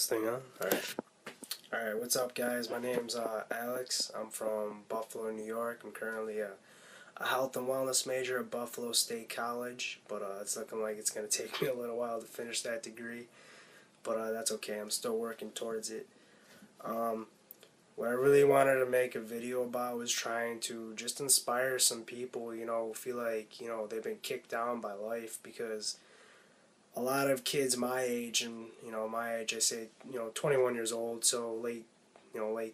This thing on? Alright. Alright, what's up, guys? My name's Alex. I'm from Buffalo, New York. I'm currently a health and wellness major at Buffalo State College, but it's looking like it's going to take me a little while to finish that degree. But that's okay. I'm still working towards it. What I really wanted to make a video about was trying to just inspire some people, feel like, they've been kicked down by life, because a lot of kids my age, and my age, I say 21 years old, so late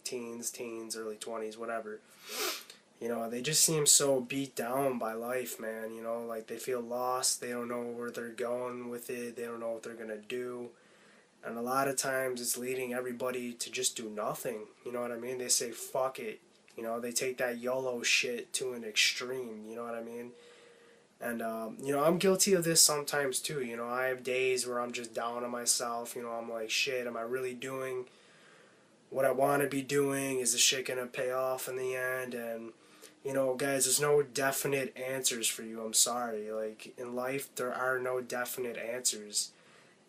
teens, early 20s, whatever. They just seem so beat down by life, man. Like they feel lost. They don't know where they're going with it. They don't know what they're gonna do. And a lot of times it's leading everybody to just do nothing. You know what I mean? They say fuck it. They take that YOLO shit to an extreme. You know what I mean? And, I'm guilty of this sometimes too. I have days where I'm just down on myself. I'm like, shit, am I really doing what I want to be doing? Is the shit going to pay off in the end? And, guys, there's no definite answers for you. I'm sorry. Like, in life, there are no definite answers.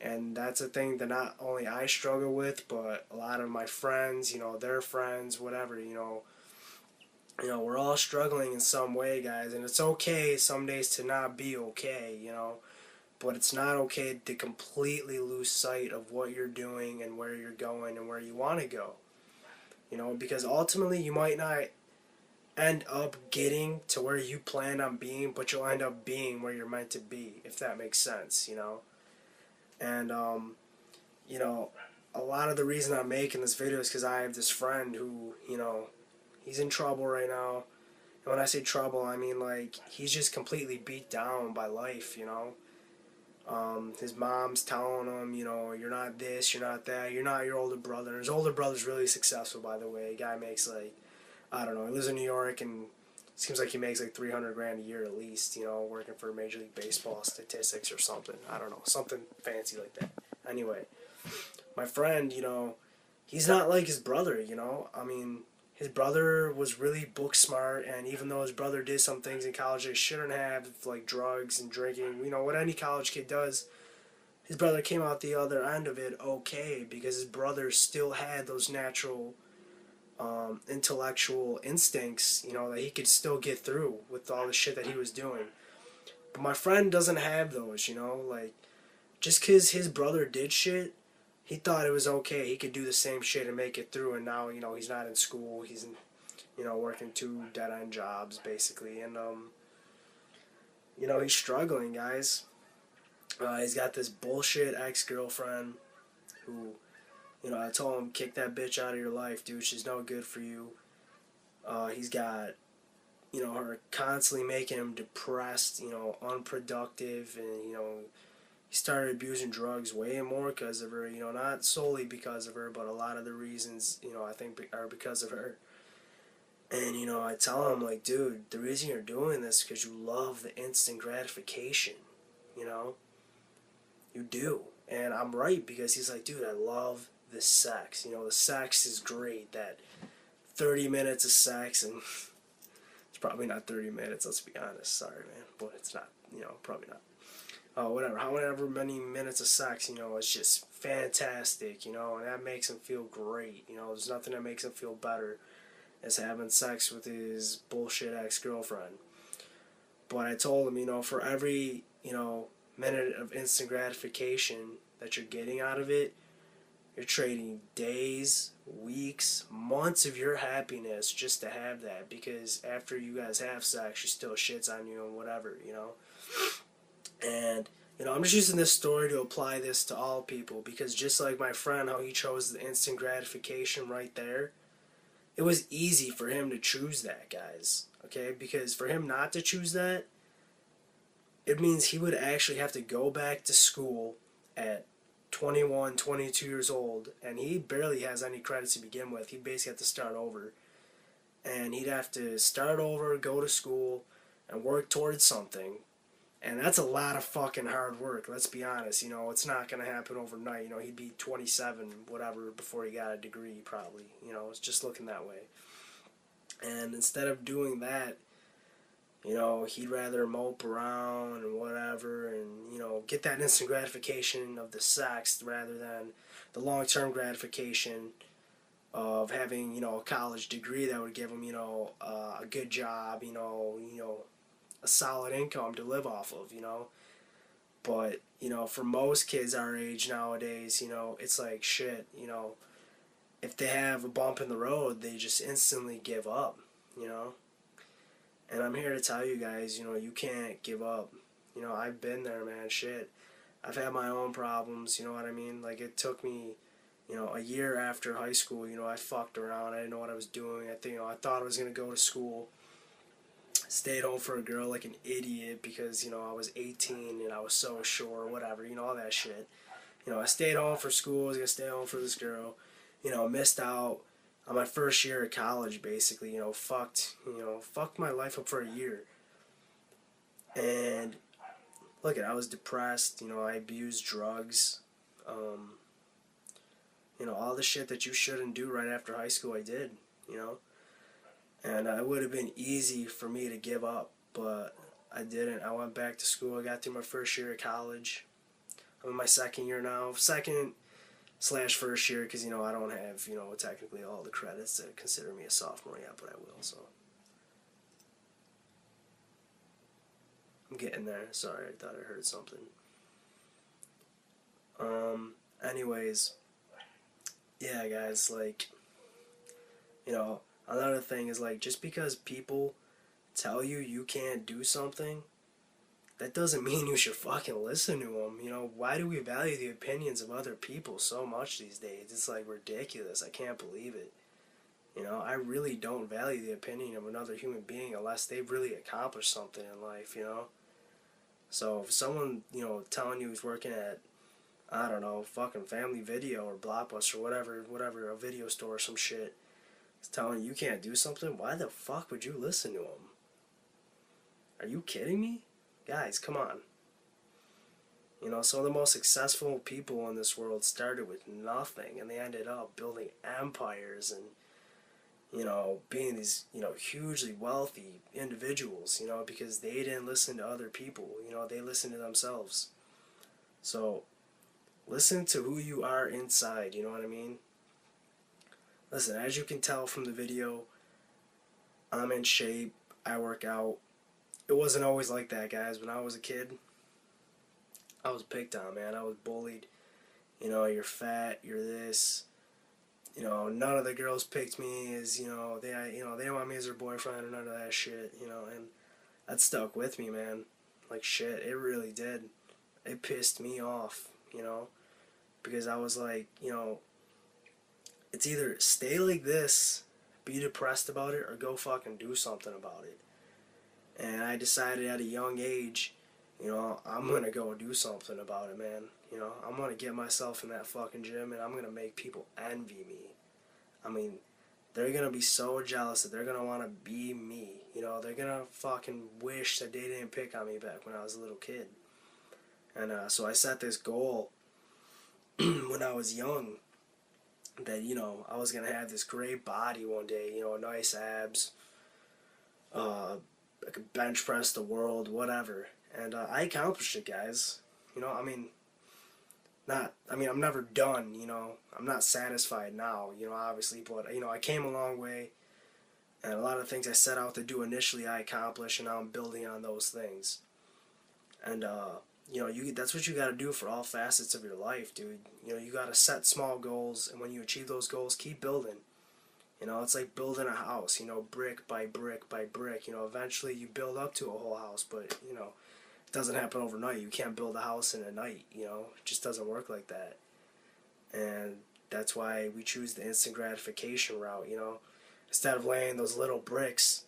And that's a thing that not only I struggle with, but a lot of my friends, their friends, whatever, we're all struggling in some way, guys, and it's okay some days to not be okay, but it's not okay to completely lose sight of what you're doing and where you're going and where you want to go, because ultimately you might not end up getting to where you planned on being, but you'll end up being where you're meant to be, if that makes sense, and, a lot of the reason I'm making this video is because I have this friend who, he's in trouble right now. And when I say trouble, I mean, like, he's just completely beat down by life, His mom's telling him, you're not this, you're not that, you're not your older brother. His older brother's really successful, by the way. Guy makes, like, I don't know, he lives in New York, and it seems like he makes, like, 300 grand a year at least, working for Major League Baseball statistics or something. I don't know, something fancy like that. Anyway, my friend, he's not like his brother, I mean, his brother was really book smart, and even though his brother did some things in college they shouldn't have, like drugs and drinking, what any college kid does, his brother came out the other end of it okay, because his brother still had those natural intellectual instincts, that he could still get through with all the shit that he was doing. But my friend doesn't have those, like, just because his brother did shit, he thought it was okay. He could do the same shit and make it through, and now, he's not in school. He's, working two dead-end jobs, basically, and, he's struggling, guys. He's got this bullshit ex-girlfriend who, I told him, kick that bitch out of your life, dude. She's no good for you. He's got, her constantly making him depressed, unproductive, and, he started abusing drugs way more because of her, not solely because of her, but a lot of the reasons, I think are because of her. And, I tell him, like, dude, the reason you're doing this is because you love the instant gratification, You do. And I'm right, because he's like, dude, I love the sex. The sex is great. That 30 minutes of sex, and it's probably not 30 minutes, let's be honest. Sorry, man. But it's not, probably not. However many minutes of sex, it's just fantastic, and that makes him feel great. There's nothing that makes him feel better as having sex with his bullshit ex-girlfriend. But I told him, for every, minute of instant gratification that you're getting out of it, you're trading days, weeks, months of your happiness just to have that, because after you guys have sex, she still shits on you and whatever, And, I'm just using this story to apply this to all people, because just like my friend, how he chose the instant gratification right there, it was easy for him to choose that, guys, okay? Because for him not to choose that, it means he would actually have to go back to school at 21, 22 years old, and he barely has any credits to begin with. He'd basically have to start over. And he'd have to start over, go to school, and work towards something. And that's a lot of fucking hard work, let's be honest. It's not going to happen overnight. He'd be 27, whatever, before he got a degree, probably. It's just looking that way. And instead of doing that, You know, he'd rather mope around and whatever and, you know, get that instant gratification of the sex rather than the long-term gratification of having, you know, a college degree that would give him, you know, a good job, you know, a solid income to live off of, you know. But, you know, for most kids our age nowadays, you know, it's like shit, you know, if they have a bump in the road, they just instantly give up, you know. And I'm here to tell you guys, you know, you can't give up. You know, I've been there, man, shit. I've had my own problems, you know what I mean? Like, it took me, you know, a year after high school, you know, I fucked around. I didn't know what I was doing. I think, you know, I thought I was going to go to school. Stayed home for a girl like an idiot because, you know, I was 18 and I was so sure, whatever, you know, all that shit. You know, I stayed home for school. I was going to stay home for this girl. You know, missed out on my first year of college, basically. Fucked my life up for a year. And look, I was depressed. You know, I abused drugs. You know, all the shit that you shouldn't do right after high school, I did. You know, and it would have been easy for me to give up, but I didn't. I went back to school. I got through my first year of college. I'm in my second year now. Second/first year, because, you know, I don't have, you know, technically all the credits to consider me a sophomore yet, but I will, so. I'm getting there. Sorry, I thought I heard something. Anyways, yeah, guys, like, you know, another thing is, like, just because people tell you you can't do something, that doesn't mean you should fucking listen to them. You know, why do we value the opinions of other people so much these days? It's like ridiculous. I can't believe it. You know, I really don't value the opinion of another human being unless they've really accomplished something in life, you know? So if someone, you know, telling you he's working at, I don't know, fucking Family Video or Blockbuster or whatever, a video store or some shit, is telling you can't do something, why the fuck would you listen to him? Are you kidding me? Guys, come on. You know, some of the most successful people in this world started with nothing, and they ended up building empires and, you know, being these, you know, hugely wealthy individuals, you know, because they didn't listen to other people, you know, they listened to themselves. So, listen to who you are inside, you know what I mean? Listen, as you can tell from the video, I'm in shape, I work out. It wasn't always like that, guys. When I was a kid, I was picked on, man. I was bullied. You know, you're fat, you're this. You know, none of the girls picked me as, you know, they didn't want me as their boyfriend or none of that shit, you know, and that stuck with me, man. Like shit, it really did. It pissed me off, you know, because I was like, you know, it's either stay like this, be depressed about it, or go fucking do something about it. And I decided at a young age, you know, I'm gonna go do something about it, man. You know, I'm gonna get myself in that fucking gym and I'm gonna make people envy me. I mean, they're gonna be so jealous that they're gonna wanna be me. You know, they're gonna fucking wish that they didn't pick on me back when I was a little kid. And so I set this goal when I was young that, you know, I was gonna have this great body one day, you know, nice abs, I could bench press the world, whatever. And I accomplished it, guys. You know, I mean, I'm never done, you know. I'm not satisfied now, you know, obviously, but, you know, I came a long way, and a lot of things I set out to do initially I accomplished, and now I'm building on those things. And, you know, that's what you gotta do for all facets of your life, dude. You know, you gotta set small goals, and when you achieve those goals, keep building. You know, it's like building a house, you know, brick by brick by brick. You know, eventually you build up to a whole house, but, you know, it doesn't happen overnight. You can't build a house in a night, you know. It just doesn't work like that. And that's why we choose the instant gratification route, you know. Instead of laying those little bricks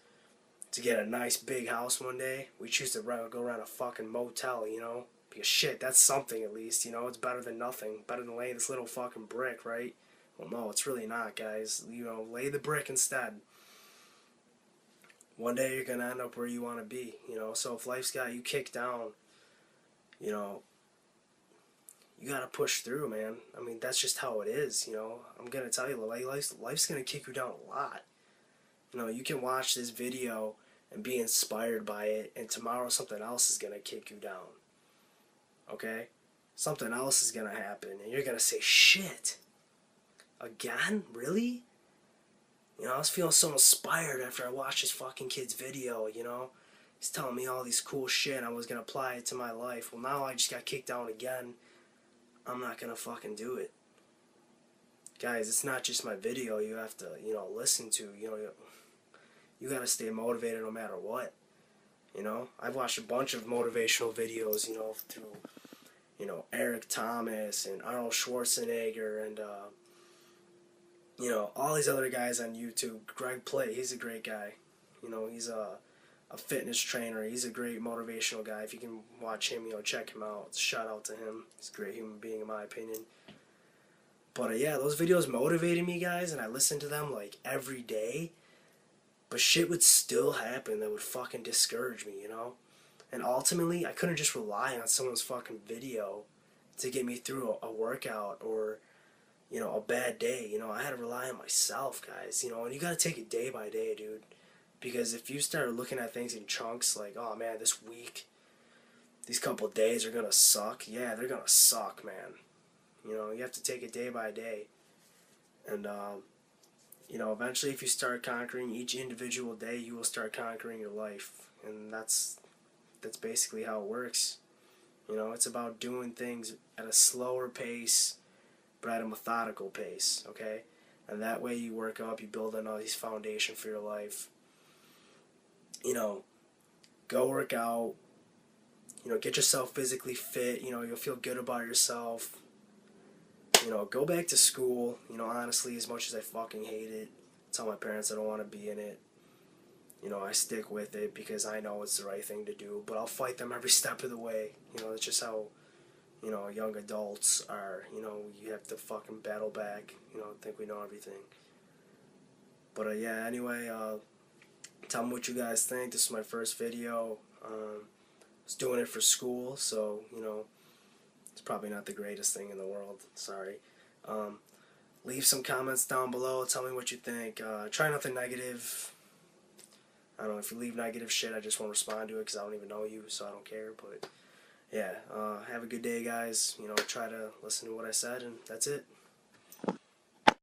to get a nice big house one day, we choose to go around a fucking motel, you know. Because shit, that's something at least, you know. It's better than nothing. Better than laying this little fucking brick, right? Well, no, it's really not, guys. You know, lay the brick instead. One day you're going to end up where you want to be, you know. So if life's got you kicked down, you know, you got to push through, man. I mean, that's just how it is, you know. I'm going to tell you, life's going to kick you down a lot. You know, you can watch this video and be inspired by it, and tomorrow something else is going to kick you down. Okay? Something else is going to happen, and you're going to say, shit, again? Really? You know, I was feeling so inspired after I watched this fucking kid's video, you know? He's telling me all these cool shit, and I was going to apply it to my life. Well, now I just got kicked down again. I'm not going to fucking do it. Guys, it's not just my video you have to, you know, listen to. You know, you got to stay motivated no matter what. You know, I've watched a bunch of motivational videos, you know, through, you know, Eric Thomas and Arnold Schwarzenegger and, you know, all these other guys on YouTube. Greg Plate, he's a great guy. You know, he's a fitness trainer. He's a great motivational guy. If you can watch him, you know, check him out. Shout out to him. He's a great human being in my opinion. But yeah, those videos motivated me, guys, and I listened to them like every day. But shit would still happen that would fucking discourage me, you know? And ultimately, I couldn't just rely on someone's fucking video to get me through a workout or, you know, a bad day. You know, I had to rely on myself, guys, you know? And you gotta take it day by day, dude. Because if you start looking at things in chunks, like, oh man, this week, these couple of days are gonna suck. Yeah, they're gonna suck, man. You know, you have to take it day by day. And, you know, eventually if you start conquering each individual day, you will start conquering your life. And that's basically how it works. You know, it's about doing things at a slower pace, but at a methodical pace, okay? And that way you work up, you build on all these foundation for your life. You know, go work out. You know, get yourself physically fit. You know, you'll feel good about yourself. You know, go back to school, you know, honestly, as much as I fucking hate it. Tell my parents I don't want to be in it. You know, I stick with it because I know it's the right thing to do, but I'll fight them every step of the way. You know, it's just how, you know, young adults are. You know, you have to fucking battle back, you know, think we know everything. But, yeah, anyway, tell me what you guys think. This is my first video. I was doing it for school, so, you know, it's probably not the greatest thing in the world. Sorry. Leave some comments down below. Tell me what you think. Try nothing negative. I don't know, if you leave negative shit, I just won't respond to it because I don't even know you, so I don't care. But, yeah, have a good day, guys. You know, try to listen to what I said, and that's it.